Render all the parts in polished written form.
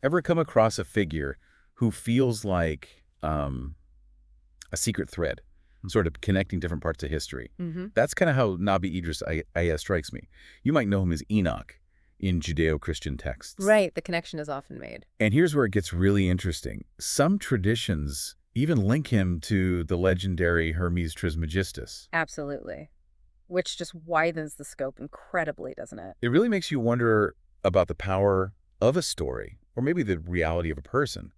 Ever come across a figure who feels like a secret thread, sort of connecting different parts of history? That's kind of how Nabi Idris Ayah strikes me. You might know him as Enoch in Judeo-Christian texts. Right, the connection is often made. And here's where it gets really interesting. Some traditions even link him to the legendary Hermes Trismegistus. Absolutely. Which just widens the scope incredibly, doesn't it? It really makes you wonder about the power of a story, or maybe the reality of a person,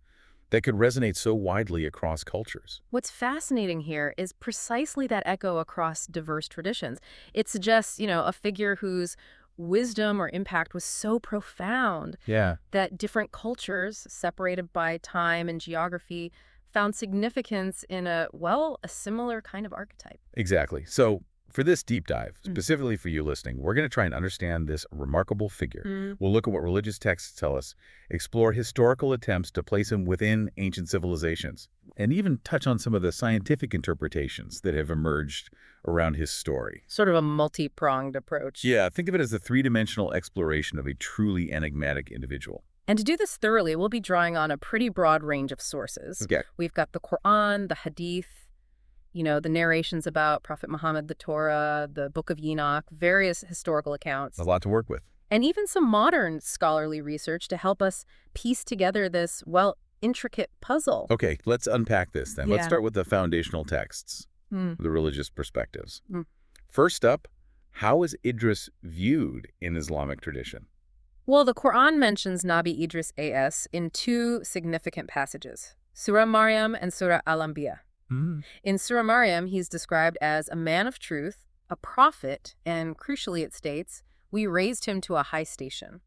that could resonate so widely across cultures. What's fascinating here is precisely that echo across diverse traditions. It suggests, a figure whose wisdom or impact was so profound Yeah, that different cultures, separated by time and geography, found significance in a similar kind of archetype. exactly. So for this deep dive, specifically for you listening, we're going to try and understand this remarkable figure. We'll look at what religious texts tell us, explore historical attempts to place him within ancient civilizations, and even touch on some of the scientific interpretations that have emerged around his story. Sort of a multi-pronged approach. Yeah, think of it as a three-dimensional exploration of a truly enigmatic individual. And to do this thoroughly, we'll be drawing on a pretty broad range of sources. Okay. We've got the Quran, the Hadith, the narrations about Prophet Muhammad, the Torah, the Book of Enoch, various historical accounts. A lot to work with. And even some modern scholarly research to help us piece together this, intricate puzzle. Okay, let's unpack this then. Let's Yeah. start with the foundational texts, the religious perspectives. Mm. First up, how is Idris viewed in Islamic tradition? Well, the Quran mentions Nabi Idris A.S. in two significant passages, Surah Maryam and Surah Al-Anbiya. In Surah Maryam, he's described as a man of truth, a prophet, and crucially it states, we raised him to a high station.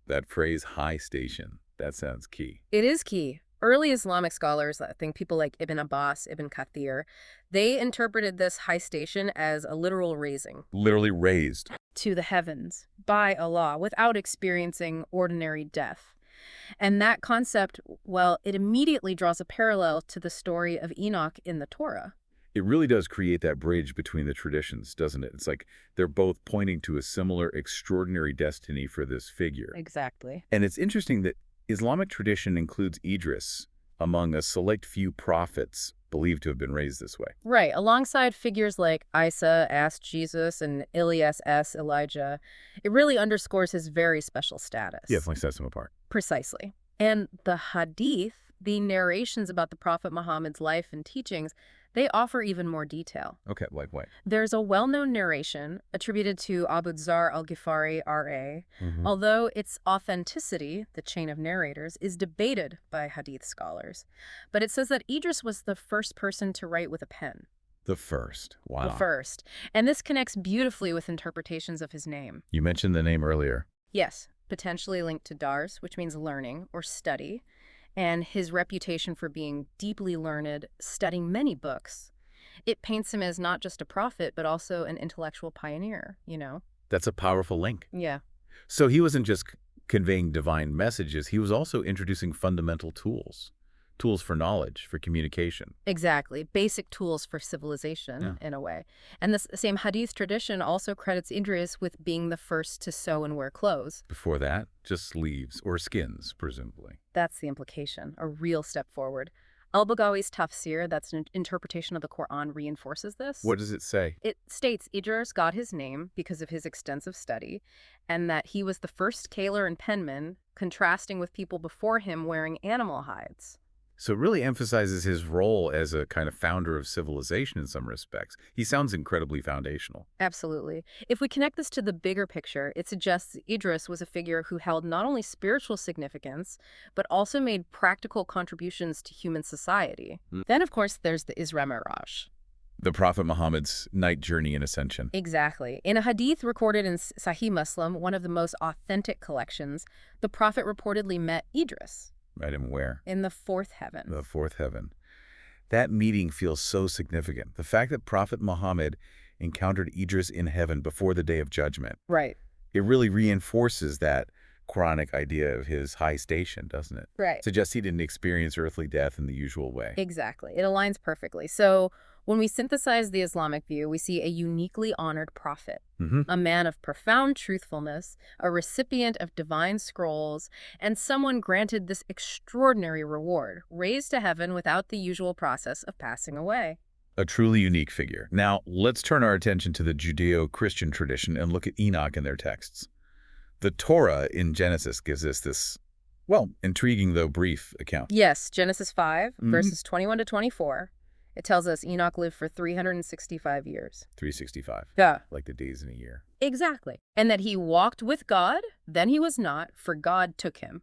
That phrase, high station, that sounds key. It is key. Early Islamic scholars, I think people like Ibn Abbas, Ibn Kathir, they interpreted this high station as a literal raising Literally raised. to the heavens by Allah without experiencing ordinary death. And that concept, it immediately draws a parallel to the story of Enoch in the Torah. It really does create that bridge between the traditions, doesn't it? It's like they're both pointing to a similar extraordinary destiny for this figure. Exactly. And it's interesting that Islamic tradition includes Idris among a select few prophets believed to have been raised this way. Right, alongside figures like Isa asked Jesus and Ilyas asked Elijah, it really underscores his very special status. Yeah, definitely sets them apart. Precisely. And the Hadith, the narrations about the Prophet Muhammad's life and teachings, they offer even more detail. Okay, like what? There's a well-known narration attributed to Abu Dzar al-Ghifari R.A., although its authenticity, the chain of narrators, is debated by Hadith scholars. But it says that Idris was the first person to write with a pen. The first. Wow. The first. And this connects beautifully with interpretations of his name. You mentioned the name earlier. Yes, potentially linked to Dars, which means learning or study, and his reputation for being deeply learned, studying many books. It paints him as not just a prophet, but also an intellectual pioneer, That's a powerful link. Yeah. So he wasn't just conveying divine messages, he was also introducing fundamental tools for knowledge, for communication. Exactly. Basic tools for civilization, in a way. And this same Hadith tradition also credits Idris with being the first to sew and wear clothes. Before that, just sleeves or skins, presumably. That's the implication, a real step forward. Al-Baghawi's tafsir, that's an interpretation of the Quran, reinforces this. What does it say? It states Idris got his name because of his extensive study, and that he was the first scaler and penman, contrasting with people before him wearing animal hides. So it really emphasizes his role as a kind of founder of civilization in some respects. He sounds incredibly foundational. Absolutely. If we connect this to the bigger picture, it suggests Idris was a figure who held not only spiritual significance, but also made practical contributions to human society. Then, of course, there's the Isra Miraj. The Prophet Muhammad's night journey and ascension. Exactly. In a hadith recorded in Sahih Muslim, one of the most authentic collections, the Prophet reportedly met Idris. Right, and where? In the fourth heaven. The fourth heaven. That meeting feels so significant. The fact that Prophet Muhammad encountered Idris in heaven before the day of judgment. Right. It really reinforces that Quranic idea of his high station, doesn't it? Right. Suggests he didn't experience earthly death in the usual way. Exactly. It aligns perfectly. So When we synthesize the Islamic view, we see a uniquely honored prophet, Mm-hmm. a man of profound truthfulness, a recipient of divine scrolls, and someone granted this extraordinary reward, raised to heaven without the usual process of passing away. A truly unique figure. Now, let's turn our attention to the Judeo-Christian tradition and look at Enoch in their texts. The Torah in Genesis gives us this, well, intriguing though brief account. Yes, Genesis 5, Mhm. verses 21 to 24. It tells us Enoch lived for 365 years. 365, Yeah. like the days in a year. Exactly. And that he walked with God, then he was not, for God took him.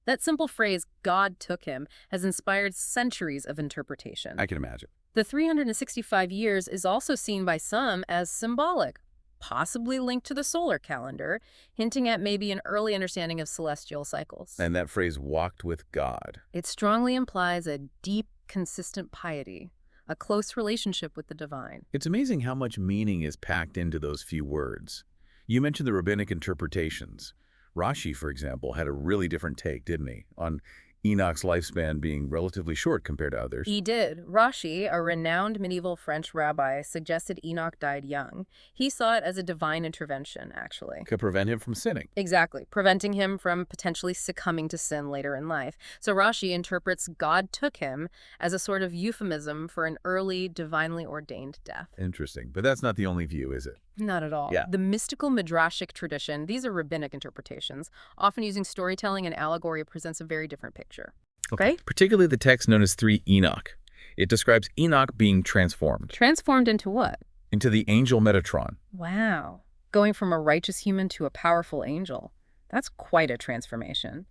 That simple phrase, God took him, has inspired centuries of interpretation. I can imagine. The 365 years is also seen by some as symbolic, possibly linked to the solar calendar, hinting at maybe an early understanding of celestial cycles. And that phrase, walked with God. It strongly implies a deep, consistent piety, a close relationship with the divine. It's amazing how much meaning is packed into those few words. You mentioned the rabbinic interpretations. Rashi, for example, had a really different take, didn't he, on Enoch's lifespan being relatively short compared to others. He did. Rashi, a renowned medieval French rabbi, suggested Enoch died young. He saw it as a divine intervention, actually. Could prevent him from sinning. Exactly, preventing him from potentially succumbing to sin later in life. So Rashi interprets God took him as a sort of euphemism for an early, divinely ordained death. Interesting. But that's not the only view, is it? Not at all. Yeah. The mystical midrashic tradition, these are rabbinic interpretations, often using storytelling and allegory, presents a very different picture. Okay? Particularly the text known as 3 Enoch. It describes Enoch being transformed Transformed into what? into the angel Metatron. Wow. Going from a righteous human to a powerful angel. That's quite a transformation.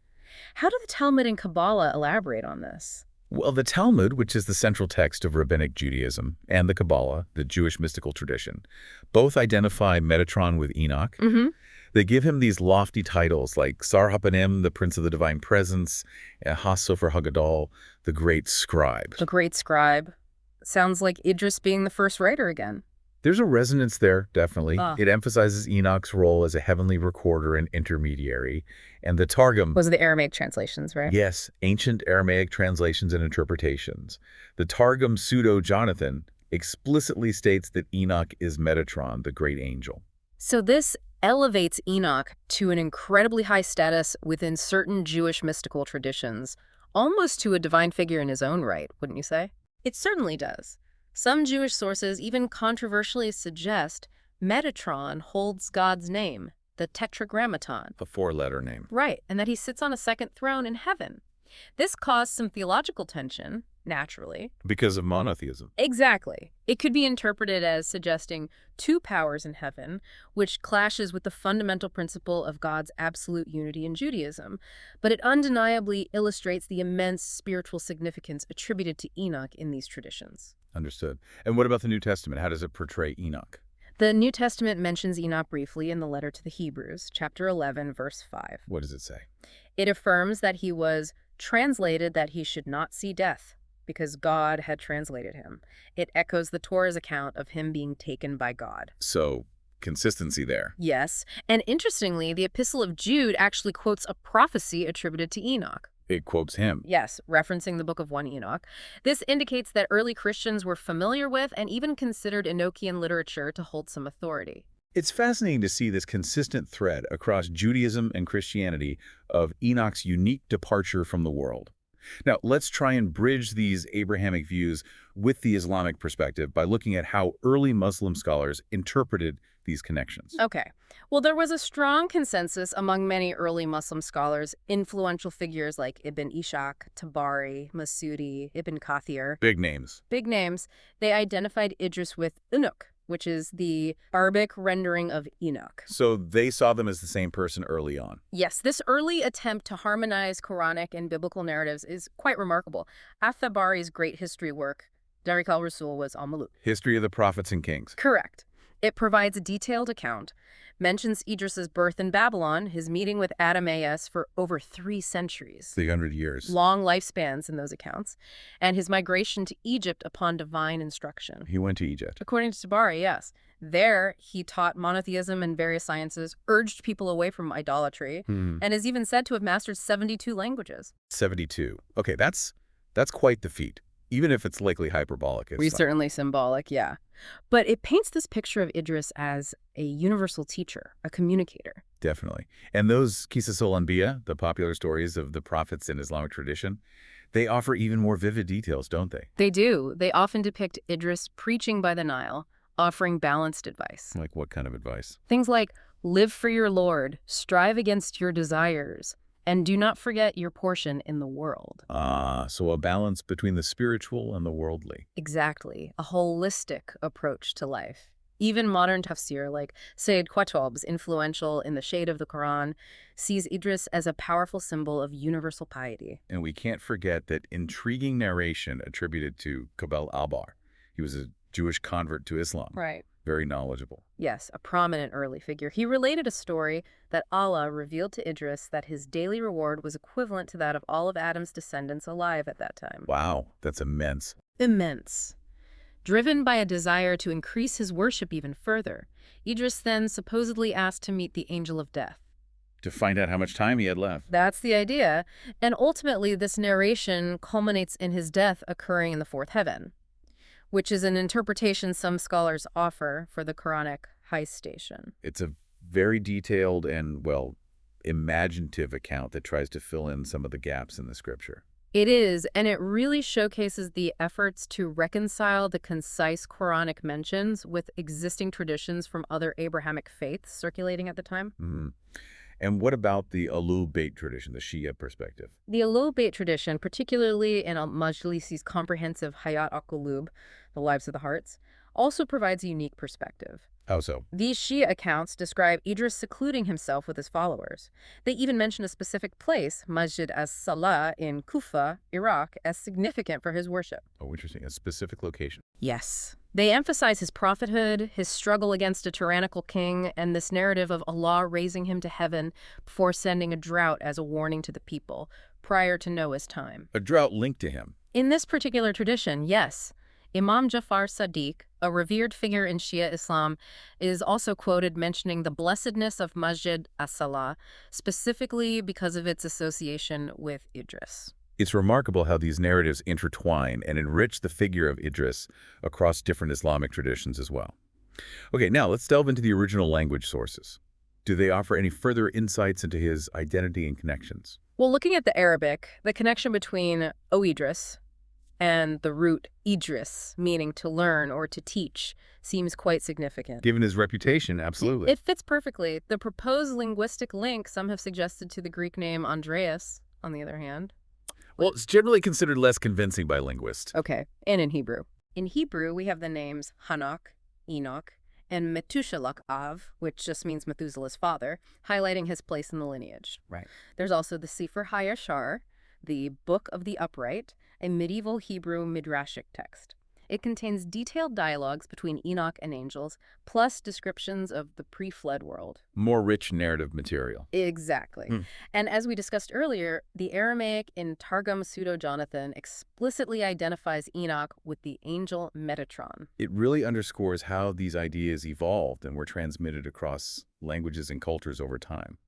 How do the Talmud and Kabbalah elaborate on this? Well, the Talmud, which is the central text of rabbinic Judaism, and the Kabbalah, the Jewish mystical tradition, both identify Metatron with Enoch. Mm-hmm. They give him these lofty titles like Sar HaPanim, the Prince of the Divine Presence, and HaSofer HaGadol, the Great Scribe. The great scribe. Sounds like Idris being the first writer again. There's a resonance there, definitely. Ah. It emphasizes Enoch's role as a heavenly recorder and intermediary. And the Targum, Was the Aramaic translations, right? yes, ancient Aramaic translations and interpretations. The Targum Pseudo-Jonathan explicitly states that Enoch is Metatron, the great angel. So this elevates Enoch to an incredibly high status within certain Jewish mystical traditions, almost to a divine figure in his own right, wouldn't you say? It certainly does. Some Jewish sources even controversially suggest Metatron holds God's name, the Tetragrammaton. A 4-letter name. Right, and that he sits on a second throne in heaven. This caused some theological tension, naturally. Because of monotheism. Exactly. It could be interpreted as suggesting two powers in heaven, which clashes with the fundamental principle of God's absolute unity in Judaism. But it undeniably illustrates the immense spiritual significance attributed to Enoch in these traditions. Understood. And what about the New Testament? How does it portray Enoch? The New Testament mentions Enoch briefly in the letter to the Hebrews, chapter 11, verse 5. What does it say? It affirms that he was translated that he should not see death, because God had translated him. It echoes the Torah's account of him being taken by God. So, consistency there. Yes, and interestingly, the Epistle of Jude actually quotes a prophecy attributed to Enoch. It quotes him. Yes, referencing the book of 1 Enoch. This indicates that early Christians were familiar with and even considered Enochian literature to hold some authority. It's fascinating to see this consistent thread across Judaism and Christianity of Enoch's unique departure from the world. Now, let's try and bridge these Abrahamic views with the Islamic perspective by looking at how early Muslim scholars interpreted these connections. Okay. Well, there was a strong consensus among many early Muslim scholars, influential figures like Ibn Ishaq, Tabari, Masudi, Ibn Kathir. Big names. Big names. They identified Idris with Enoch, which is the Arabic rendering of Enoch. So they saw them as the same person early on. Yes, this early attempt to harmonize Quranic and biblical narratives is quite remarkable. At-Tabari's great history work, Tariq al-Rasul, was al-Muluk. History of the Prophets and Kings. Correct. It provides a detailed account, mentions Idris's birth in Babylon, his meeting with Adamaeus for over 3 centuries. 300 years. Long lifespans in those accounts, and his migration to Egypt upon divine instruction. He went to Egypt. According to Tabari, yes. There, he taught monotheism and various sciences, urged people away from idolatry, and is even said to have mastered 72 languages. 72. Okay, that's quite the feat. Even if it's likely hyperbolic. It's Certainly symbolic, yeah. But it paints this picture of Idris as a universal teacher, a communicator. definitely. And those Qisas al-Anbiya, the popular stories of the prophets in Islamic tradition, they offer even more vivid details, don't they? They do. They often depict Idris preaching by the Nile, offering balanced advice. Like what kind of advice? Things like, live for your Lord, strive against your desires, and do not forget your portion in the world. So a balance between the spiritual and the worldly. Exactly. A holistic approach to life. Even modern tafsir, like Sayyid Qutb's influential In the Shade of the Quran, sees Idris as a powerful symbol of universal piety. And we can't forget that intriguing narration attributed to Qabal al-Ahbar. He was a Jewish convert to Islam. Right. Very knowledgeable. Yes, a prominent early figure. He related a story that Allah revealed to Idris that his daily reward was equivalent to that of all of Adam's descendants alive at that time. Wow, that's immense. Immense. Driven by a desire to increase his worship even further, Idris then supposedly asked to meet the angel of death. To find out how much time he had left. That's the idea. And ultimately, this narration culminates in his death occurring in the fourth heaven, which is an interpretation some scholars offer for the Quranic high station. It's a very detailed and, well, imaginative account that tries to fill in some of the gaps in the scripture. It is, and it really showcases the efforts to reconcile the concise Quranic mentions with existing traditions from other Abrahamic faiths circulating at the time. And what about the Ahlul Bayt tradition, the Shia perspective? The Ahlul Bayt tradition, particularly in al-Majlisi's comprehensive Hayat al-Qulub, the Lives of the Hearts, also provides a unique perspective. How so? These Shia accounts describe Idris secluding himself with his followers. They even mention a specific place, Masjid as-Salah in Kufa, Iraq, as significant for his worship. Oh, interesting. A specific location. Yes. They emphasize his prophethood, his struggle against a tyrannical king, and this narrative of Allah raising him to heaven before sending a drought as a warning to the people, prior to Noah's time. A drought linked to him. In this particular tradition, yes. Imam Jafar Sadiq, a revered figure in Shia Islam, is also quoted mentioning the blessedness of Masjid as-Salah, specifically because of its association with Idris. It's remarkable how these narratives intertwine and enrich the figure of Idris across different Islamic traditions as well. Okay, now let's delve into the original language sources. Do they offer any further insights into his identity and connections? Well, looking at the Arabic, the connection between O Idris and the root Idris, meaning to learn or to teach, seems quite significant. Given his reputation, absolutely. It fits perfectly. The proposed linguistic link some have suggested to the Greek name Andreas, on the other hand. Well, it's generally considered less convincing by linguists. Okay, and in Hebrew. In Hebrew, we have the names Hanok, Enoch, and Metushalach-Av, which just means Methuselah's father, highlighting his place in the lineage. Right. There's also the Sefer HaYashar, the Book of the Upright, a medieval Hebrew midrashic text. It contains detailed dialogues between Enoch and angels, plus descriptions of the pre-flood world. More rich narrative material. Exactly. And as we discussed earlier, the Aramaic in Targum Pseudo-Jonathan explicitly identifies Enoch with the angel Metatron. It really underscores how these ideas evolved and were transmitted across languages and cultures over time.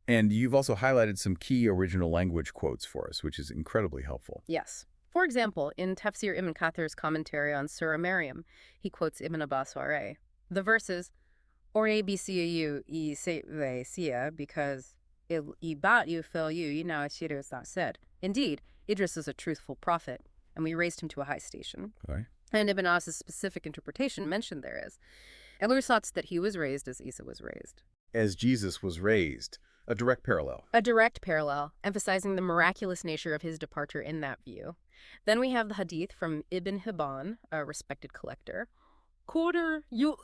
And you've also highlighted some key original language quotes for us, which is incredibly helpful. Yes. For example, in Tafsir Ibn Kathir's commentary on Surah Maryam, he quotes Ibn Abbas Ware. The verses, Ore bcu I se sia because I bat you fil you now Ashiru is not said. Indeed, Idris is a truthful prophet, and we raised him to a high station. Okay. And Ibn Abbas's specific interpretation mentioned there is, Elur thoughts that he was raised as Isa was raised. As Jesus was raised. A direct parallel. A direct parallel, emphasizing the miraculous nature of his departure in that view. Then we have the hadith from Ibn Hibban, a respected collector. Quarter, you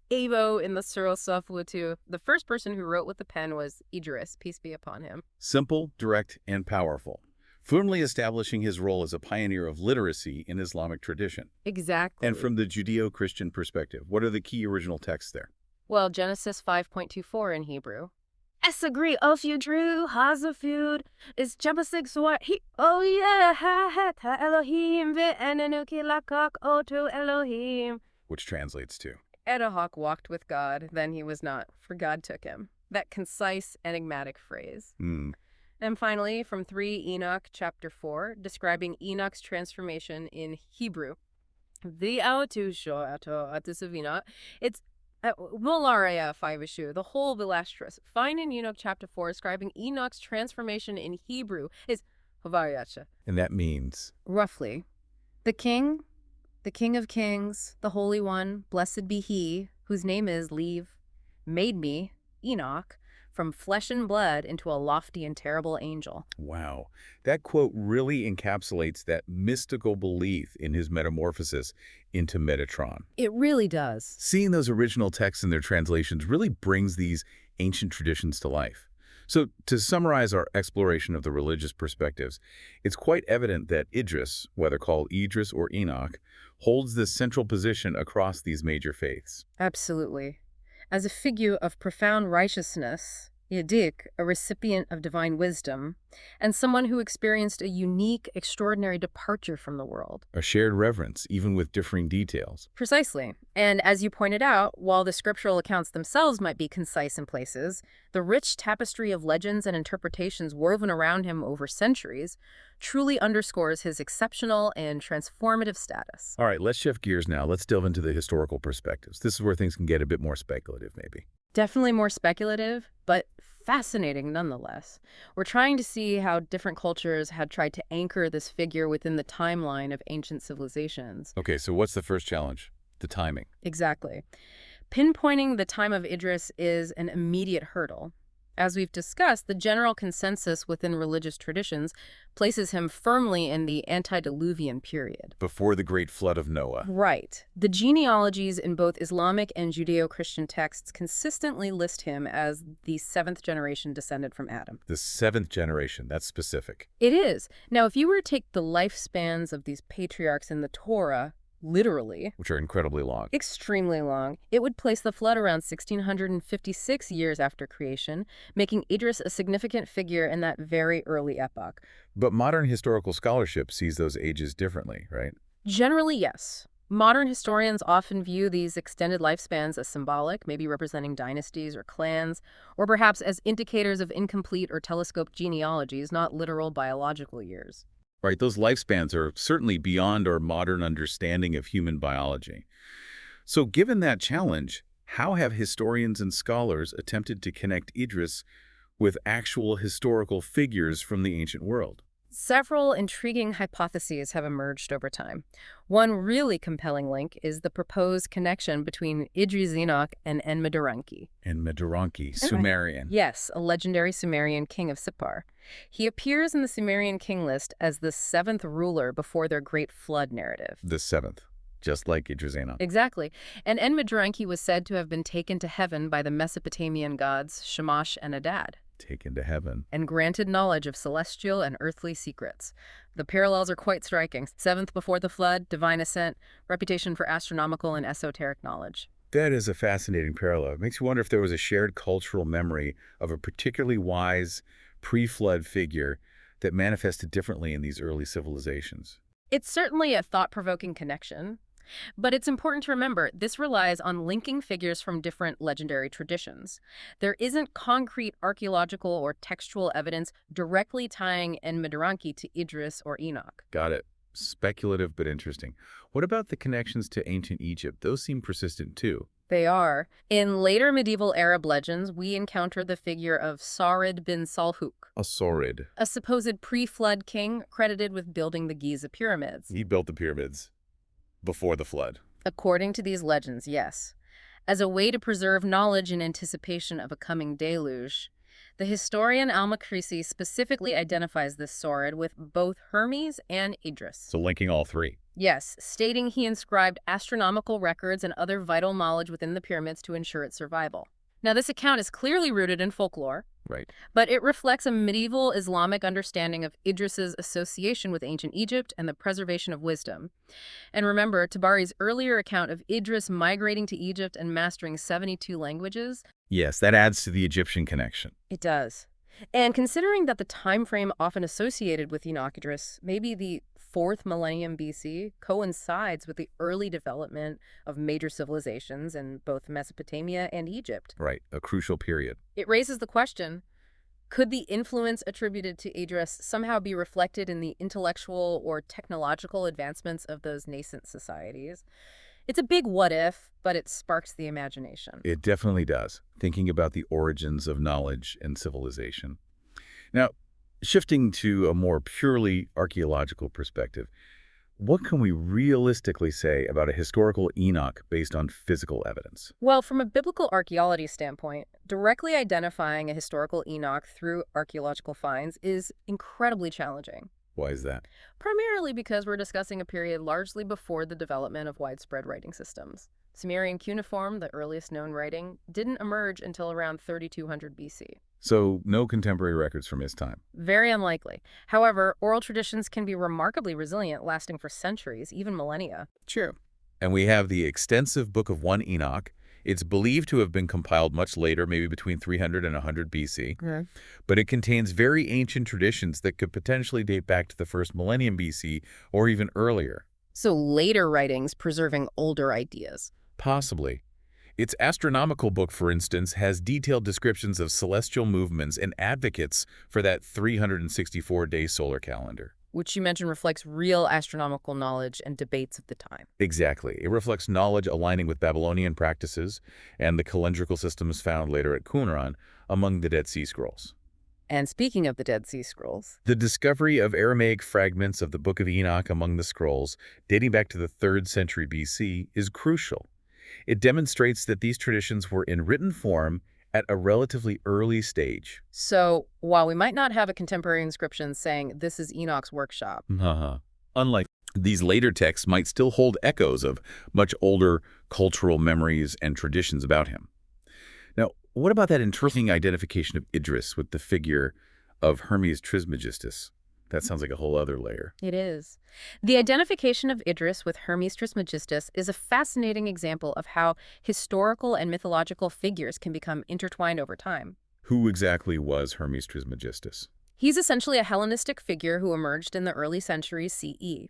Avo in the Surah Safwatu. The first person who wrote with the pen was Idris, peace be upon him. Simple, direct, and powerful. Firmly establishing his role as a pioneer of literacy in Islamic tradition. Exactly. And from the Judeo-Christian perspective, what are the key original texts there? Well, Genesis 5.24 in Hebrew. Esagree of you drew Hazafud is Jabasig Swat he oh yeah ha Elohim ve enenuki lakak oto Elohim, which translates to Enoch walked with God, then he was not, for God took him. That concise, enigmatic phrase. And finally, from 3 Enoch chapter 4, describing Enoch's transformation in Hebrew. The autusho ato atusavina. It's Volaria 5 issue, the whole Velastris. Find in Enoch chapter 4, describing Enoch's transformation in Hebrew is Havariacha. And that means? Roughly, the King of Kings, the Holy One, blessed be He, whose name is Leave, made me, Enoch, from flesh and blood into a lofty and terrible angel. Wow. That quote really encapsulates that mystical belief in his metamorphosis into Metatron. It really does. Seeing those original texts and their translations really brings these ancient traditions to life. So, to summarize our exploration of the religious perspectives, it's quite evident that Idris, whether called Idris or Enoch, holds this central position across these major faiths. Absolutely. As a figure of profound righteousness, Yadik, a recipient of divine wisdom, and someone who experienced a unique, extraordinary departure from the world. A shared reverence, even with differing details. Precisely. And as you pointed out, while the scriptural accounts themselves might be concise in places, the rich tapestry of legends and interpretations woven around him over centuries truly underscores his exceptional and transformative status. All right, let's shift gears now. Let's delve into the historical perspectives. This is where things can get a bit more speculative, maybe. Definitely more speculative, but fascinating nonetheless. We're trying to see how different cultures had tried to anchor this figure within the timeline of ancient civilizations. Okay, so what's the first challenge? The timing. Exactly. Pinpointing the time of Idris is an immediate hurdle. As we've discussed, the general consensus within religious traditions places him firmly in the antediluvian period. Before the great flood of Noah. Right. The genealogies in both Islamic and Judeo-Christian texts consistently list him as the 7th generation descended from Adam. The 7th generation, that's specific. It is. Now, if you were to take the lifespans of these patriarchs in the Torah, literally, which are incredibly long. Extremely long, it would place the flood around 1656 years after creation, making Idris a significant figure in that very early epoch. But modern historical scholarship sees those ages differently, right? Generally, yes. Modern historians often view these extended lifespans as symbolic, maybe representing dynasties or clans, or perhaps as indicators of incomplete or telescoped genealogies, not literal biological years. Right, those lifespans are certainly beyond our modern understanding of human biology. So given that challenge, how have historians and scholars attempted to connect Idris with actual historical figures from the ancient world? Several intriguing hypotheses have emerged over time. One really compelling link is the proposed connection between Idris Enoch and Enmeduranki. Enmeduranki, Sumerian. Yes, a legendary Sumerian king of Sippar. He appears in the Sumerian king list as the 7th ruler before their great flood narrative. The 7th, just like Idris Enoch. Exactly. And Enmeduranki was said to have been taken to heaven by the Mesopotamian gods Shamash and Adad. Taken to heaven. And granted knowledge of celestial and earthly secrets. The parallels are quite striking. 7th before the flood, divine ascent, reputation for astronomical and esoteric knowledge. That is a fascinating parallel. It makes you wonder if there was a shared cultural memory of a particularly wise pre-flood figure that manifested differently in these early civilizations. It's certainly a thought-provoking connection. But it's important to remember, this relies on linking figures from different legendary traditions. There isn't concrete archaeological or textual evidence directly tying Enmeduranki to Idris or Enoch. Got it. Speculative but interesting. What about the connections to ancient Egypt? Those seem persistent too. They are. In later medieval Arab legends, we encounter the figure of Saurid bin Salhuk. A Saurid. A supposed pre-flood king credited with building the Giza pyramids. He built the pyramids before the flood. According to these legends, yes. As a way to preserve knowledge in anticipation of a coming deluge, the historian Al-Makrisi specifically identifies this Saurid with both Hermes and Idris. So linking all three. Yes, stating he inscribed astronomical records and other vital knowledge within the pyramids to ensure its survival. Now, this account is clearly rooted in folklore, right, but it reflects a medieval Islamic understanding of Idris's association with ancient Egypt and the preservation of wisdom. And remember, Tabari's earlier account of Idris migrating to Egypt and mastering 72 languages. Yes, that adds to the Egyptian connection. It does. And considering that the time frame often associated with Enoch Idris, maybe the 4th millennium BC, coincides with the early development of major civilizations in both Mesopotamia and Egypt. Right, a crucial period. It raises the question, Could the influence attributed to Idris somehow be reflected in the intellectual or technological advancements of those nascent societies? It's a big what if, but it sparks the imagination. It definitely does, thinking about the origins of knowledge and civilization. Now, shifting to a more purely archaeological perspective, what can we realistically say about a historical Enoch based on physical evidence? Well, from a biblical archaeology standpoint, directly identifying a historical Enoch through archaeological finds is incredibly challenging. Why is that? Primarily because we're discussing a period largely before the development of widespread writing systems. Sumerian cuneiform, the earliest known writing, didn't emerge until around 3200 BC. So, no contemporary records from his time. Very unlikely. However, oral traditions can be remarkably resilient, lasting for centuries, even millennia. True. And we have the extensive Book of 1 Enoch. It's believed to have been compiled much later, maybe between 300 and 100 BC. Okay. But it contains very ancient traditions that could potentially date back to the first millennium BC or even earlier. So later writings preserving older ideas. Possibly. Its astronomical book, for instance, has detailed descriptions of celestial movements and advocates for that 364-day solar calendar. Which you mentioned reflects real astronomical knowledge and debates of the time. Exactly. It reflects knowledge aligning with Babylonian practices and the calendrical systems found later at Qumran among the Dead Sea Scrolls. And speaking of the Dead Sea Scrolls, The discovery of Aramaic fragments of the Book of Enoch among the scrolls, dating back to the 3rd century BC, is crucial. It demonstrates that these traditions were in written form at a relatively early stage. so while we might not have a contemporary inscription saying this is Enoch's workshop, Unlike these later texts might still hold echoes of much older cultural memories and traditions about him. Now, what about that interesting identification of Idris with the figure of Hermes Trismegistus? That sounds like a whole other layer. it is. The identification of Idris with Hermes Trismegistus is a fascinating example of how historical and mythological figures can become intertwined over time. Who exactly was Hermes Trismegistus? He's essentially a Hellenistic figure who emerged in the early centuries CE,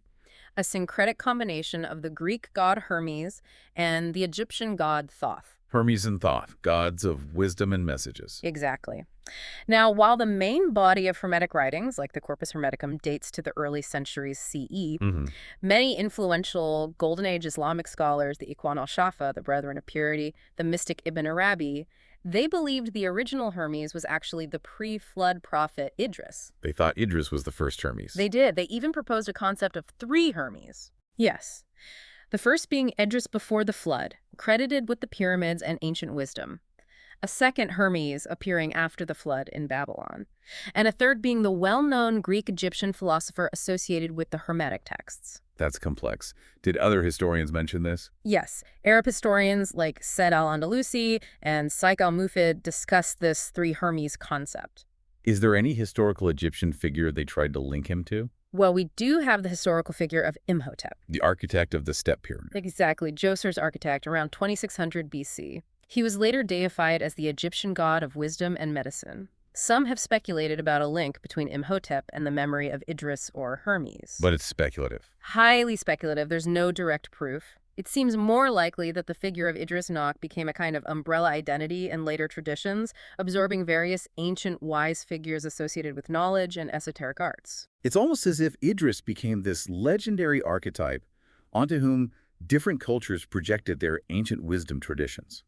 a syncretic combination of the Greek god Hermes and the Egyptian god Thoth. Hermes and Thoth, gods of wisdom and messages. Exactly. Now, while the main body of Hermetic writings, like the Corpus Hermeticum, dates to the early centuries CE, many influential Golden Age Islamic scholars, the Ikhwan al-Shafa, the Brethren of Purity, the mystic Ibn Arabi, they believed the original Hermes was actually the pre-flood prophet Idris. They thought Idris was the first Hermes. They did. They even proposed a concept of 3 Hermes. Yes. The first being Idris before the flood, credited with the pyramids and ancient wisdom. A second Hermes appearing after the flood in Babylon. And a third being the well-known Greek-Egyptian philosopher associated with the Hermetic texts. That's complex. Did other historians mention this? Yes, Arab historians like Said al-Andalusi and Saik al-Mufid discuss this 3 Hermes concept. Is there any historical Egyptian figure they tried to link him to? Well, we do have the historical figure of Imhotep. The architect of the Step Pyramid. Exactly, Djoser's architect around 2600 BC. He was later deified as the Egyptian god of wisdom and medicine. Some have speculated about a link between Imhotep and the memory of Idris or Hermes. But it's speculative. Highly speculative. There's no direct proof. It seems more likely that the figure of Idris Enoch became a kind of umbrella identity in later traditions, absorbing various ancient wise figures associated with knowledge and esoteric arts. It's almost as if Idris became this legendary archetype onto whom different cultures projected their ancient wisdom traditions.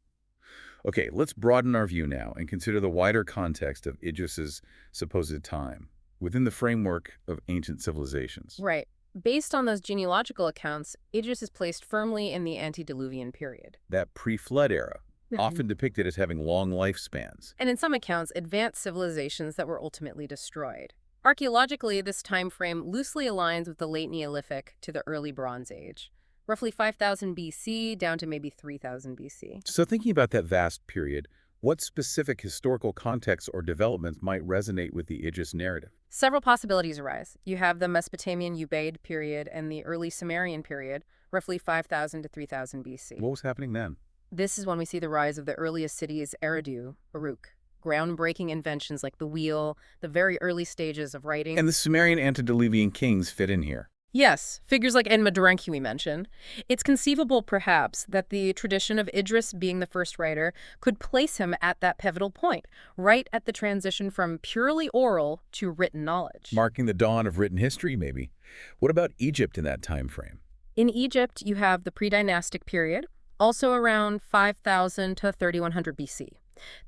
Okay, let's broaden our view now and consider the wider context of Idris's supposed time within the framework of ancient civilizations. Right. Based on those genealogical accounts, Idris is placed firmly in the antediluvian period. That pre-flood era, often depicted as having long lifespans. And in some accounts, advanced civilizations that were ultimately destroyed. Archaeologically, this time frame loosely aligns with the late Neolithic to the early Bronze Age, roughly 5000 BC down to maybe 3000 BC. So thinking about that vast period, what specific historical contexts or developments might resonate with the Idris narrative? Several possibilities arise. You have the Mesopotamian Ubaid period and the early Sumerian period, roughly 5000 to 3000 BC. What was happening then? This is when we see the rise of the earliest cities, Eridu, Uruk. Groundbreaking inventions like the wheel, the very early stages of writing. And the Sumerian antediluvian kings fit in here. Yes, figures like Enigmatic we mentioned. It's conceivable, perhaps, that the tradition of Idris being the first writer could place him at that pivotal point, right at the transition from purely oral to written knowledge. Marking the dawn of written history, maybe. What about Egypt in that time frame? In Egypt, you have the pre-dynastic period, also around 5000 to 3100 BC.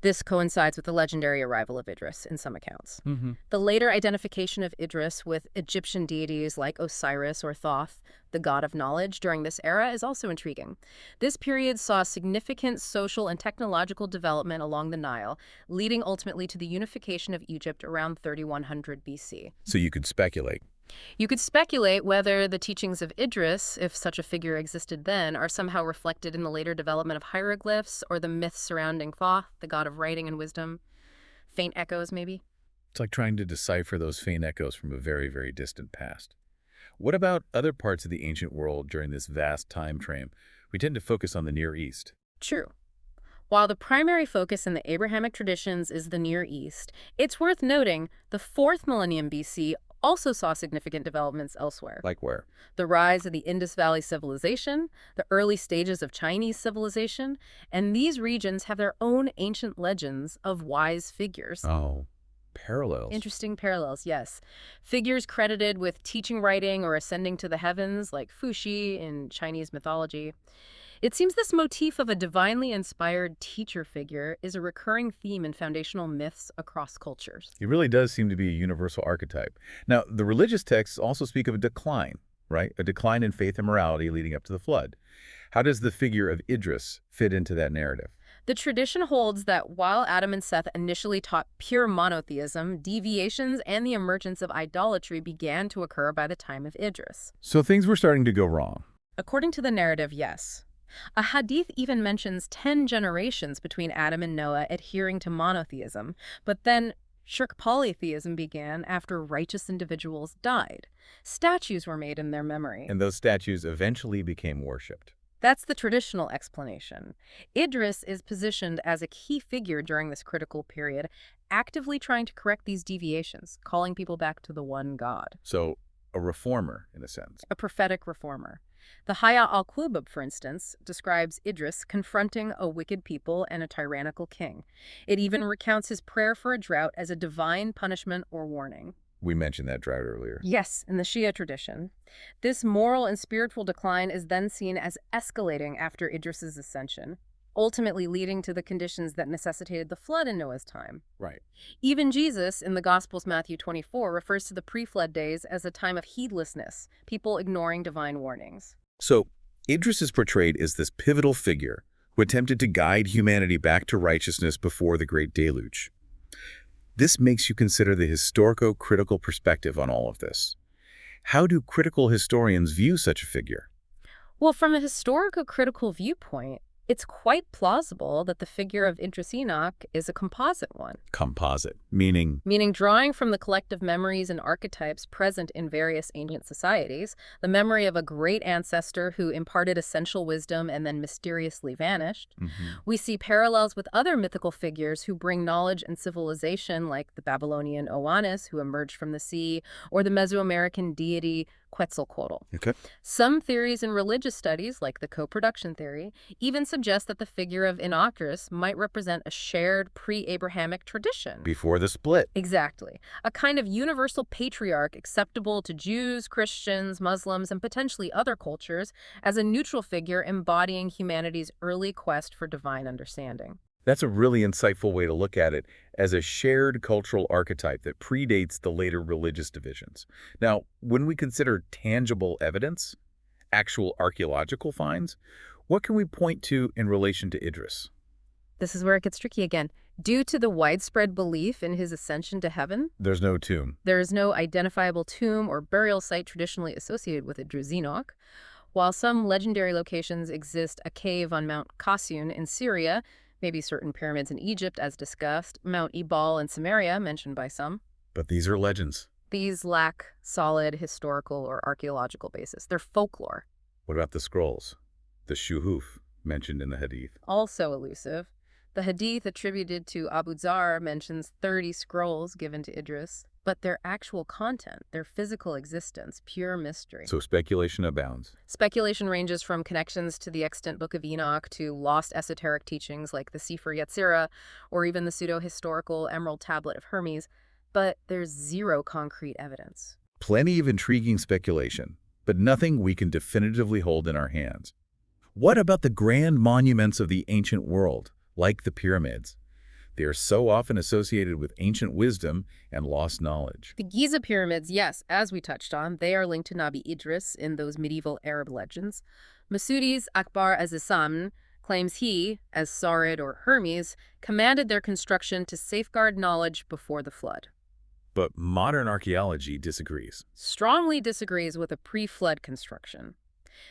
This coincides with the legendary arrival of Idris in some accounts. The later identification of Idris with Egyptian deities like Osiris or Thoth, the god of knowledge, during this era is also intriguing. This period saw significant social and technological development along the Nile, leading ultimately to the unification of Egypt around 3100 BC. So you could speculate. You could speculate whether the teachings of Idris, if such a figure existed then, are somehow reflected in the later development of hieroglyphs or the myths surrounding Thoth, the god of writing and wisdom. Faint echoes, maybe? It's like trying to decipher those faint echoes from a very, very distant past. What about other parts of the ancient world during this vast time frame? We tend to focus on the Near East. True. While the primary focus in the Abrahamic traditions is the Near East, it's worth noting the 4th millennium BC also saw significant developments elsewhere. Like where? The rise of the Indus Valley civilization, the early stages of Chinese civilization, and these regions have their own ancient legends of wise figures. Oh, parallels. Interesting parallels, yes. Figures credited with teaching writing or ascending to the heavens, like Fuxi in Chinese mythology. It seems this motif of a divinely inspired teacher figure is a recurring theme in foundational myths across cultures. It really does seem to be a universal archetype. Now, the religious texts also speak of a decline, right? A decline in faith and morality leading up to the flood. How does the figure of Idris fit into that narrative? The tradition holds that while Adam and Seth initially taught pure monotheism, deviations and the emergence of idolatry began to occur by the time of Idris. So things were starting to go wrong. According to the narrative, yes. A hadith even mentions 10 generations between Adam and Noah adhering to monotheism, but then shirk polytheism began after righteous individuals died. Statues were made in their memory. And those statues eventually became worshipped. That's the traditional explanation. Idris is positioned as a key figure during this critical period, actively trying to correct these deviations, calling people back to the one God. So a reformer, in a sense. A prophetic reformer. The Hayat al-Qubub, for instance, describes Idris confronting a wicked people and a tyrannical king. It even recounts his prayer for a drought as a divine punishment or warning. We mentioned that drought earlier. Yes, in the Shia tradition. This moral and spiritual decline is then seen as escalating after Idris's ascension, ultimately leading to the conditions that necessitated the flood in Noah's time. Right. Even Jesus, in the Gospels Matthew 24, refers to the pre-flood days as a time of heedlessness, people ignoring divine warnings. So Idris is portrayed as this pivotal figure who attempted to guide humanity back to righteousness before the Great Deluge. This makes you consider the historico-critical perspective on all of this. How do critical historians view such a figure? Well, from a historico-critical viewpoint, it's quite plausible that the figure of Idris Enoch is a composite one. Composite, meaning? Meaning drawing from the collective memories and archetypes present in various ancient societies, the memory of a great ancestor who imparted essential wisdom and then mysteriously vanished. We see parallels with other mythical figures who bring knowledge and civilization, like the Babylonian Oannes, who emerged from the sea, or the Mesoamerican deity Quetzalcoatl. Okay. Some theories in religious studies, like the co-production theory, even suggest that the figure of Enoch might represent a shared pre-Abrahamic tradition. Before the split. Exactly. A kind of universal patriarch acceptable to Jews, Christians, Muslims, and potentially other cultures as a neutral figure embodying humanity's early quest for divine understanding. That's a really insightful way to look at it, as a shared cultural archetype that predates the later religious divisions. Now, when we consider tangible evidence, actual archaeological finds, what can we point to in relation to Idris? This is where it gets tricky again. Due to the widespread belief in his ascension to heaven, There's no tomb. there is no identifiable tomb or burial site traditionally associated with Idris Enoch. While some legendary locations exist, a cave on Mount Qasun in Syria, maybe certain pyramids in Egypt as discussed, Mount Ebal in Samaria mentioned by some. But these are legends. These lack solid historical or archaeological basis. They're folklore. What about the scrolls? The shuhuf mentioned in the hadith. Also elusive. The hadith attributed to Abu Dhar mentions 30 scrolls given to Idris. but their actual content, their physical existence, pure mystery. So speculation abounds. Speculation ranges from connections to the extant Book of Enoch to lost esoteric teachings like the Sefer Yetzirah or even the pseudo-historical Emerald Tablet of Hermes, but there's zero concrete evidence. Plenty of intriguing speculation, but nothing we can definitively hold in our hands. What about the grand monuments of the ancient world, like the pyramids? They are so often associated with ancient wisdom and lost knowledge. The Giza pyramids, yes, as we touched on, they are linked to Nabi Idris in those medieval Arab legends. Masudis Akbar az-Zamn claims he, as Saurid or Hermes, commanded their construction to safeguard knowledge before the flood. But modern archaeology disagrees. Strongly disagrees with a pre-flood construction.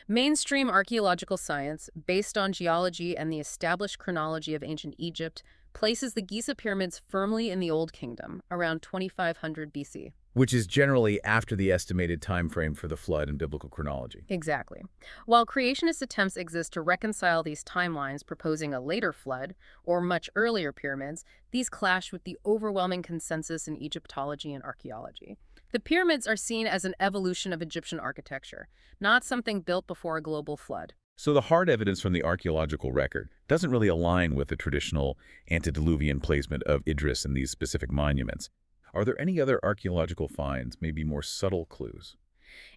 Mainstream archaeological science, based on geology and the established chronology of ancient Egypt, places the Giza pyramids firmly in the Old Kingdom, around 2500 BC. Which is generally after the estimated time frame for the flood in biblical chronology. Exactly. While creationist attempts exist to reconcile these timelines, proposing a later flood or much earlier pyramids, these clash with the overwhelming consensus in Egyptology and archaeology. The pyramids are seen as an evolution of Egyptian architecture, not something built before a global flood. So the hard evidence from the archaeological record doesn't really align with the traditional antediluvian placement of Idris in these specific monuments. Are there any other archaeological finds, maybe more subtle clues?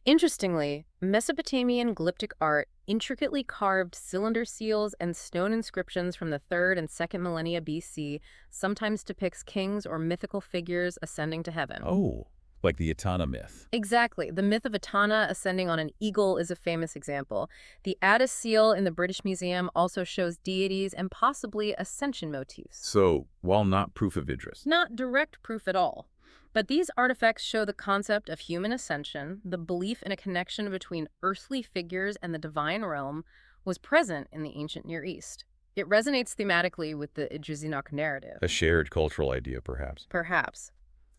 Interestingly, Mesopotamian glyptic art, intricately carved cylinder seals and stone inscriptions from the 3rd and 2nd millennia BC sometimes depicts kings or mythical figures ascending to heaven. Oh, like the Etana myth. Exactly. The myth of Etana ascending on an eagle is a famous example. The Addis seal in the British Museum also shows deities and possibly ascension motifs. So, while not proof of Idris, Not direct proof at all. But these artifacts show the concept of human ascension, the belief in a connection between earthly figures and the divine realm was present in the ancient Near East. It resonates thematically with the Idris-Enoch narrative. a shared cultural idea, perhaps. Perhaps.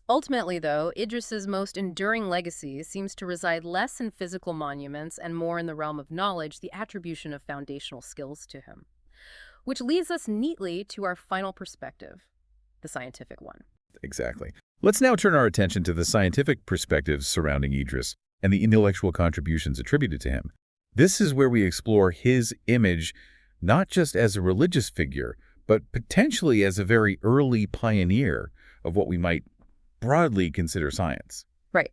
Ultimately, though, Idris's most enduring legacy seems to reside less in physical monuments and more in the realm of knowledge, the attribution of foundational skills to him. Which leads us neatly to our final perspective, the scientific one. Exactly. Let's now turn our attention to the scientific perspectives surrounding Idris and the intellectual contributions attributed to him. This is where we explore his image not just as a religious figure, but potentially as a very early pioneer of what we might broadly consider science. Right.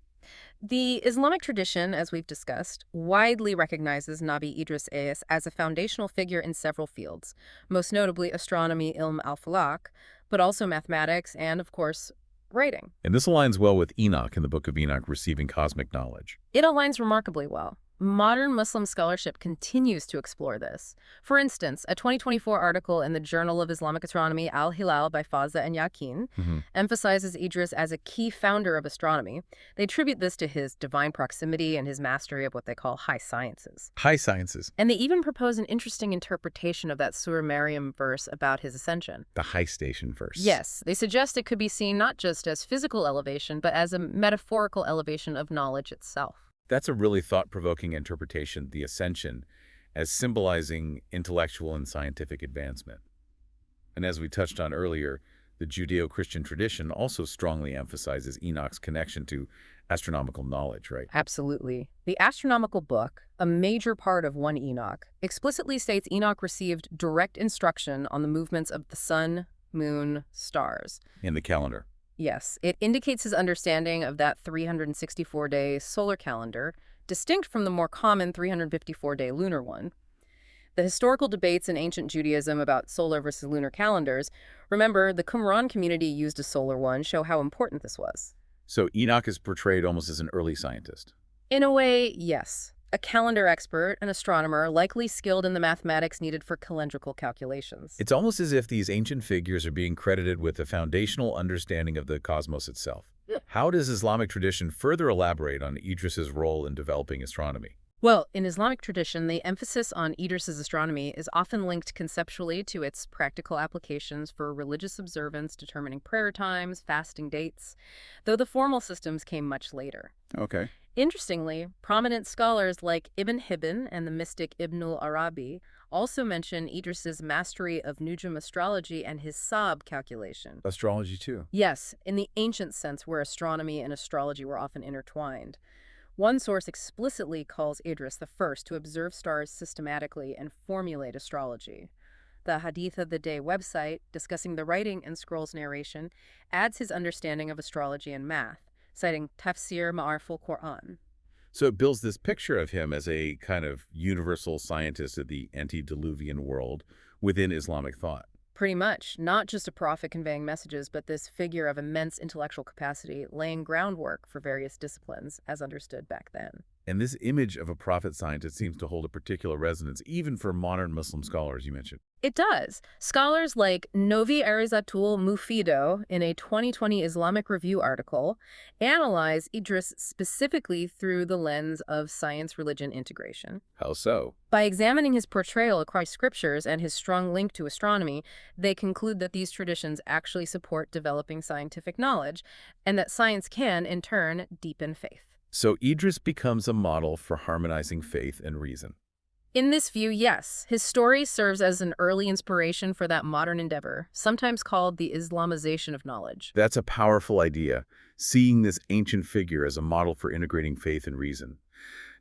The Islamic tradition, as we've discussed, widely recognizes Nabi Idris as a foundational figure in several fields, most notably astronomy, ilm al-falak, but also mathematics and, of course, writing. And this aligns well with Enoch in the Book of Enoch receiving cosmic knowledge. It aligns remarkably well. Modern Muslim scholarship continues to explore this. For instance, a 2024 article in the Journal of Islamic Astronomy, Al-Hilal by Fazza and Yakin, emphasizes Idris as a key founder of astronomy. They attribute this to his divine proximity and his mastery of what they call high sciences. High sciences. And they even propose an interesting interpretation of that Surah Maryam verse about his ascension. The high station verse. Yes, they suggest it could be seen not just as physical elevation, but as a metaphorical elevation of knowledge itself. That's a really thought-provoking interpretation, the ascension, as symbolizing intellectual and scientific advancement. And as we touched on earlier, the Judeo-Christian tradition also strongly emphasizes Enoch's connection to astronomical knowledge, right? Absolutely. The astronomical book, a major part of 1 Enoch, explicitly states Enoch received direct instruction on the movements of the sun, moon, stars. In the calendar. Yes, it indicates his understanding of that 364-day solar calendar, distinct from the more common 354-day lunar one. The historical debates in ancient Judaism about solar versus lunar calendars, remember, the Qumran community used a solar one, show how important this was. So Enoch is portrayed almost as an early scientist. In a way, yes. A calendar expert, an astronomer, likely skilled in the mathematics needed for calendrical calculations. It's almost as if these ancient figures are being credited with a foundational understanding of the cosmos itself. How does Islamic tradition further elaborate on Idris's role in developing astronomy? Well, in Islamic tradition, the emphasis on Idris's astronomy is often linked conceptually to its practical applications for religious observance, determining prayer times, fasting dates, though the formal systems came much later. Okay. Interestingly, prominent scholars like Ibn Hibban and the mystic Ibn al-Arabi also mention Idris's mastery of Nujum astrology and his Sab calculation. Astrology, too. Yes, in the ancient sense where astronomy and astrology were often intertwined. One source explicitly calls Idris the first to observe stars systematically and formulate astrology. The Hadith of the Day website, discussing the writing and scrolls narration, adds his understanding of astrology and math, citing Tafsir Ma'ariful Quran. So it builds this picture of him as a kind of universal scientist of the antediluvian world within Islamic thought. Pretty much, not just a prophet conveying messages, but this figure of immense intellectual capacity laying groundwork for various disciplines as understood back then. And this image of a prophet scientist seems to hold a particular resonance, even for modern Muslim scholars, you mentioned. It does. Scholars like Novi Arizatul Mufido, in a 2020 Islamic Review article, analyze Idris specifically through the lens of science-religion integration. How so? By examining his portrayal across scriptures and his strong link to astronomy, they conclude that these traditions actually support developing scientific knowledge, and that science can, in turn, deepen faith. So Idris becomes a model for harmonizing faith and reason. In this view, yes, his story serves as an early inspiration for that modern endeavor, sometimes called the Islamization of knowledge. That's a powerful idea, seeing this ancient figure as a model for integrating faith and reason.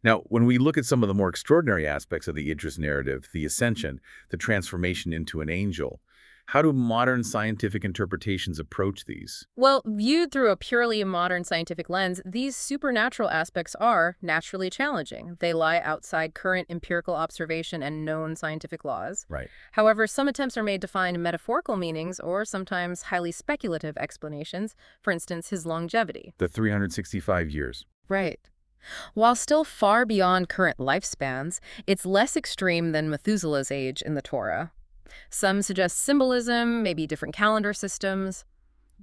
Now, when we look at some of the more extraordinary aspects of the Idris narrative, the ascension, the transformation into an angel, how do modern scientific interpretations approach these? Well, viewed through a purely modern scientific lens, these supernatural aspects are naturally challenging. They lie outside current empirical observation and known scientific laws. Right. However, some attempts are made to find metaphorical meanings or sometimes highly speculative explanations, for instance, his longevity. The 365 years. Right. While still far beyond current lifespans, it's less extreme than Methuselah's age in the Torah. Some suggest symbolism, maybe different calendar systems.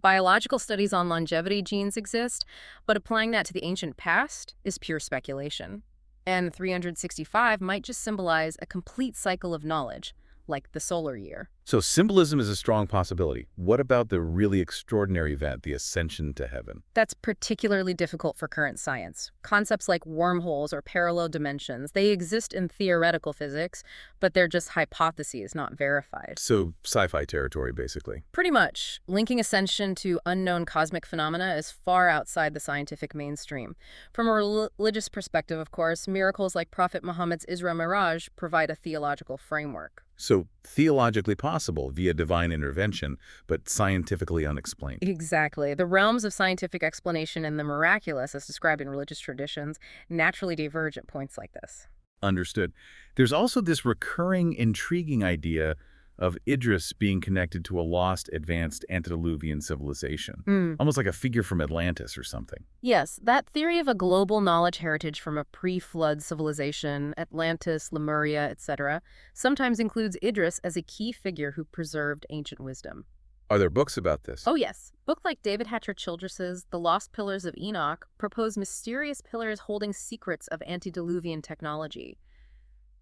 Biological studies on longevity genes exist, but applying that to the ancient past is pure speculation. And 365 might just symbolize a complete cycle of knowledge, like the solar year. So symbolism is a strong possibility. What about the really extraordinary event, the ascension to heaven? That's particularly difficult for current science. Concepts like wormholes or parallel dimensions, they exist in theoretical physics, but they're just hypotheses, not verified. So sci-fi territory, basically. Pretty much. Linking ascension to unknown cosmic phenomena is far outside the scientific mainstream. From a religious perspective, of course, miracles like Prophet Muhammad's Isra Miraj provide a theological framework. So theologically possible via divine intervention, but scientifically unexplained. Exactly. The realms of scientific explanation and the miraculous, as described in religious traditions, naturally diverge at points like this. Understood. There's also this recurring, intriguing idea of Idris being connected to a lost, advanced antediluvian civilization. Almost like a figure from Atlantis or something. Yes, that theory of a global knowledge heritage from a pre-flood civilization, Atlantis, Lemuria, etc., sometimes includes Idris as a key figure who preserved ancient wisdom. Are there books about this? Oh yes. Books like David Hatcher Childress's The Lost Pillars of Enoch propose mysterious pillars holding secrets of antediluvian technology.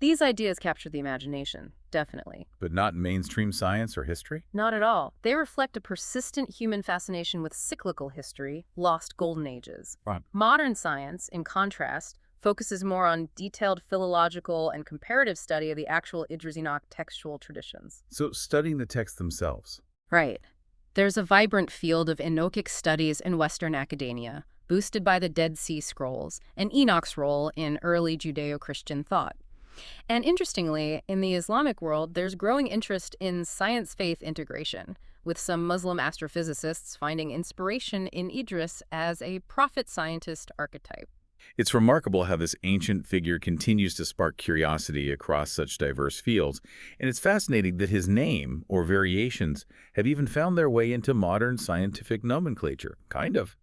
These ideas capture the imagination, definitely. But not in mainstream science or history? Not at all. They reflect a persistent human fascination with cyclical history, lost golden ages. Right. Modern science, in contrast, focuses more on detailed philological and comparative study of the actual Idris-Enoch textual traditions. So studying the texts themselves. Right. There's a vibrant field of Enochic studies in Western academia, boosted by the Dead Sea Scrolls and Enoch's role in early Judeo-Christian thought. And interestingly, in the Islamic world, there's growing interest in science-faith integration, with some Muslim astrophysicists finding inspiration in Idris as a prophet-scientist archetype. It's remarkable how this ancient figure continues to spark curiosity across such diverse fields, and it's fascinating that his name, or variations, have even found their way into modern scientific nomenclature. Kind of,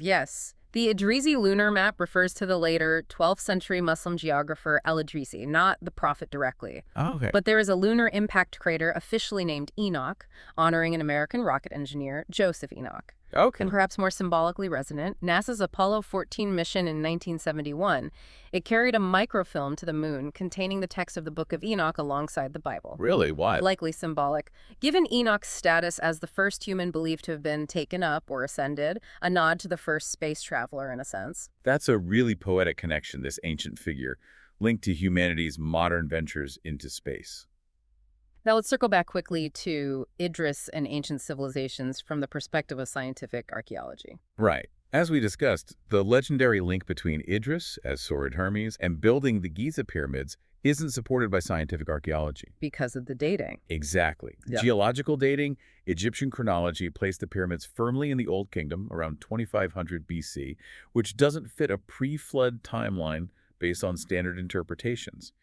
Yes. The Idrisi lunar map refers to the later 12th century Muslim geographer al-Idrisi, not the prophet directly. Oh, okay. But there is a lunar impact crater officially named Enoch, honoring an American rocket engineer, Joseph Enoch. Okay. And perhaps more symbolically resonant, NASA's Apollo 14 mission in 1971, it carried a microfilm to the moon containing the text of the Book of Enoch alongside the Bible. Really? Why? Likely symbolic. Given Enoch's status as the first human believed to have been taken up or ascended, a nod to the first space traveler in a sense. That's a really poetic connection, this ancient figure, linked to humanity's modern ventures into space. Now let's circle back quickly to Idris and ancient civilizations from the perspective of scientific archaeology. Right. As we discussed, the legendary link between Idris, as Sorid Hermes, and building the Giza pyramids isn't supported by scientific archaeology. Because of the dating. Exactly. Yeah. Geological dating, Egyptian chronology placed the pyramids firmly in the Old Kingdom around 2500 BC, which doesn't fit a pre-flood timeline based on standard interpretations.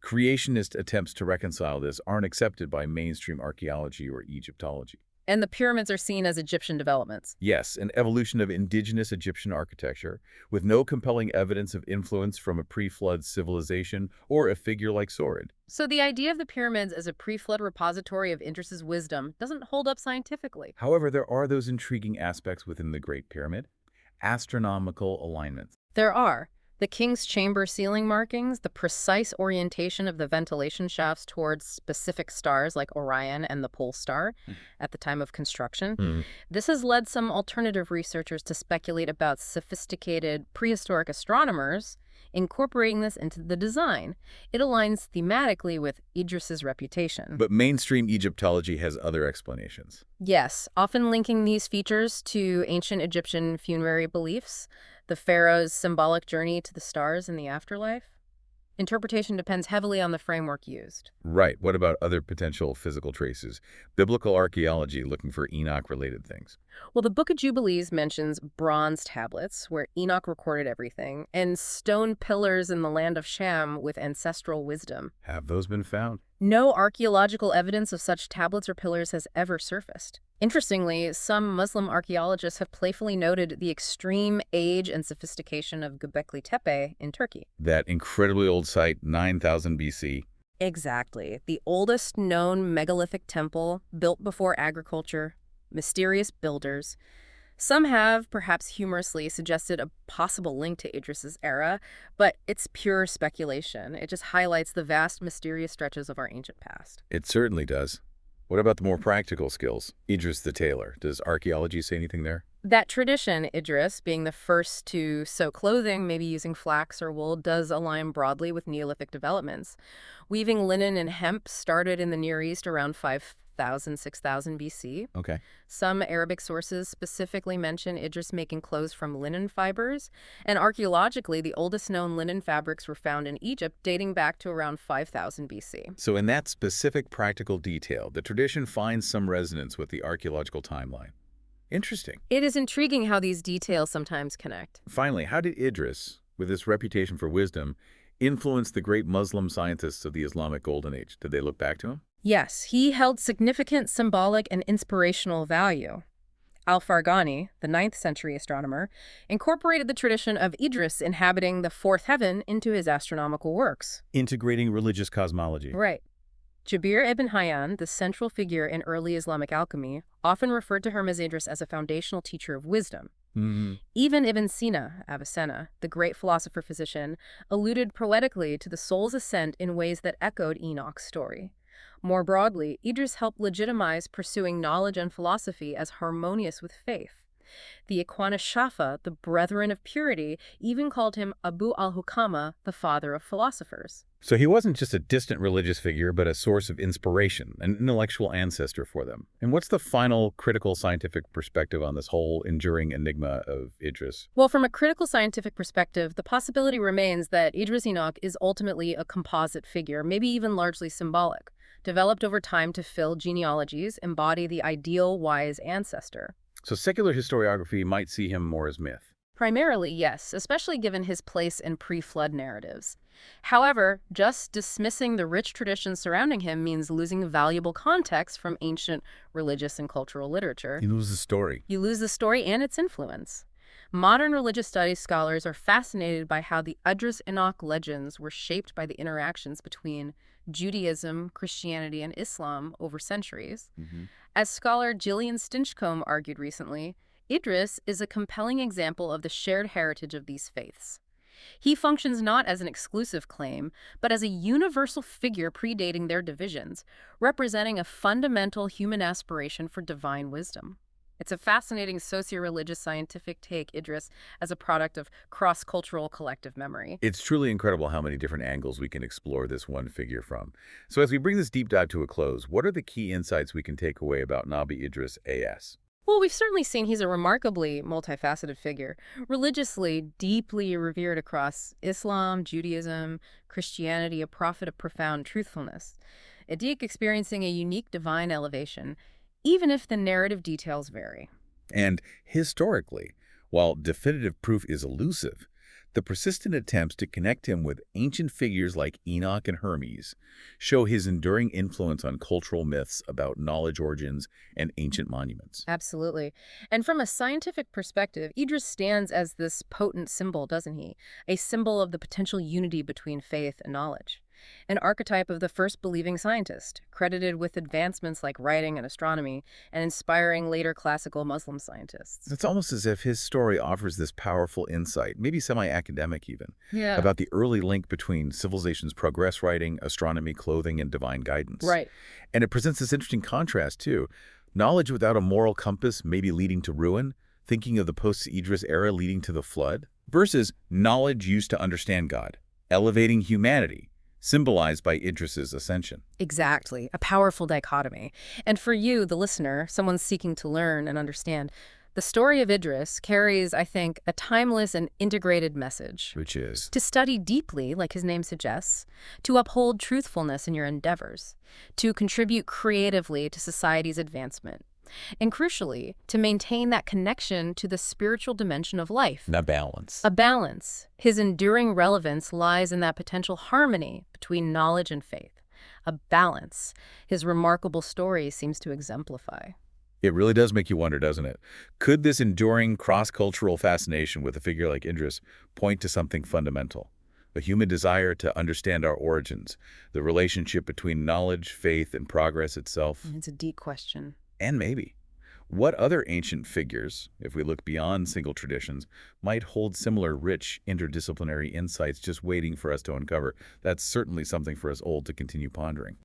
Creationist attempts to reconcile this aren't accepted by mainstream archaeology or Egyptology. And the pyramids are seen as Egyptian developments. Yes, an evolution of indigenous Egyptian architecture, with no compelling evidence of influence from a pre-flood civilization or a figure like Sorid. So the idea of the pyramids as a pre-flood repository of Idris's wisdom doesn't hold up scientifically. However, there are those intriguing aspects within the Great Pyramid. Astronomical alignments. There are. The king's chamber ceiling markings, the precise orientation of the ventilation shafts towards specific stars like Orion and the Pole Star at the time of construction. This has led some alternative researchers to speculate about sophisticated prehistoric astronomers incorporating this into the design. It aligns thematically with Idris's reputation. But mainstream Egyptology has other explanations. Yes, often linking these features to ancient Egyptian funerary beliefs, the pharaoh's symbolic journey to the stars in the afterlife. Interpretation depends heavily on the framework used. Right. What about other potential physical traces? Biblical archaeology looking for Enoch-related things. Well, the Book of Jubilees mentions bronze tablets, where Enoch recorded everything, and stone pillars in the land of Sham with ancestral wisdom. Have those been found? No archaeological evidence of such tablets or pillars has ever surfaced. Interestingly, some Muslim archaeologists have playfully noted the extreme age and sophistication of Göbekli Tepe in Turkey. That incredibly old site, 9000 BC. Exactly. The oldest known megalithic temple built before agriculture, mysterious builders. Some have, perhaps humorously, suggested a possible link to Idris's era, but it's pure speculation. It just highlights the vast, mysterious stretches of our ancient past. It certainly does. What about the more practical skills? Idris the tailor. Does archaeology say anything there? That tradition, Idris, being the first to sew clothing, maybe using flax or wool, does align broadly with Neolithic developments. Weaving linen and hemp started in the Near East around 5000, 6000 BC. Okay. Some Arabic sources specifically mention Idris making clothes from linen fibers, and archaeologically, the oldest known linen fabrics were found in Egypt dating back to around 5000 BC. So in that specific practical detail, the tradition finds some resonance with the archaeological timeline. Interesting. It is intriguing how these details sometimes connect. Finally, how did Idris, with his reputation for wisdom, influence the great Muslim scientists of the Islamic Golden Age? Did they look back to him? Yes, he held significant symbolic and inspirational value. Al-Farghani, the 9th century astronomer, incorporated the tradition of Idris inhabiting the fourth heaven into his astronomical works. Integrating religious cosmology. Right. Jabir ibn Hayyan, the central figure in early Islamic alchemy, often referred to Hermes Idris as a foundational teacher of wisdom. Even Ibn Sina, Avicenna, the great philosopher-physician, alluded poetically to the soul's ascent in ways that echoed Enoch's story. More broadly, Idris helped legitimize pursuing knowledge and philosophy as harmonious with faith. The Ikhwan Shafa, the Brethren of Purity, even called him Abu al-Hukama, the father of philosophers. So he wasn't just a distant religious figure, but a source of inspiration, an intellectual ancestor for them. And what's the final critical scientific perspective on this whole enduring enigma of Idris? Well, from a critical scientific perspective, the possibility remains that Idris Enoch is ultimately a composite figure, maybe even largely symbolic, developed over time to fill genealogies, embody the ideal wise ancestor. So secular historiography might see him more as myth. Primarily, yes, especially given his place in pre-flood narratives. However, just dismissing the rich traditions surrounding him means losing valuable context from ancient religious and cultural literature. You lose the story. You lose the story and its influence. Modern religious studies scholars are fascinated by how the Idris Enoch legends were shaped by the interactions between Judaism, Christianity, and Islam over centuries. As scholar Gillian Stinchcombe argued recently, Idris is a compelling example of the shared heritage of these faiths. He functions not as an exclusive claim, but as a universal figure predating their divisions, representing a fundamental human aspiration for divine wisdom. It's a fascinating socio-religious scientific take, Idris, as a product of cross-cultural collective memory. It's truly incredible how many different angles we can explore this one figure from. So as we bring this deep dive to a close, what are the key insights we can take away about Nabi Idris A.S.? Well, we've certainly seen he's a remarkably multifaceted figure, religiously deeply revered across Islam, Judaism, Christianity, a prophet of profound truthfulness. A deek experiencing a unique divine elevation, even if the narrative details vary. And historically, while definitive proof is elusive, the persistent attempts to connect him with ancient figures like Enoch and Hermes show his enduring influence on cultural myths about knowledge origins and ancient monuments. Absolutely. And from a scientific perspective, Idris stands as this potent symbol, doesn't he? A symbol of the potential unity between faith and knowledge. An archetype of the first believing scientist, credited with advancements like writing and astronomy, and inspiring later classical Muslim scientists. It's almost as if his story offers this powerful insight, maybe semi-academic even, Yeah. about the early link between civilization's progress writing, astronomy, clothing, and divine guidance. Right. And it presents this interesting contrast, too. Knowledge without a moral compass maybe leading to ruin, thinking of the post-Idris era leading to the flood, versus knowledge used to understand God, elevating humanity, symbolized by Idris's ascension. Exactly. A powerful dichotomy. And for you, the listener, someone seeking to learn and understand, the story of Idris carries, I think, a timeless and integrated message. Which is? To study deeply, like his name suggests, to uphold truthfulness in your endeavors, to contribute creatively to society's advancement, and crucially, to maintain that connection to the spiritual dimension of life. The balance. A balance. His enduring relevance lies in that potential harmony between knowledge and faith. A balance his remarkable story seems to exemplify. It really does make you wonder, doesn't it? Could this enduring cross-cultural fascination with a figure like Idris point to something fundamental? A human desire to understand our origins, the relationship between knowledge, faith, and progress itself? It's a deep question. And maybe, what other ancient figures, if we look beyond single traditions, might hold similar rich interdisciplinary insights just waiting for us to uncover? That's certainly something for us old to continue pondering.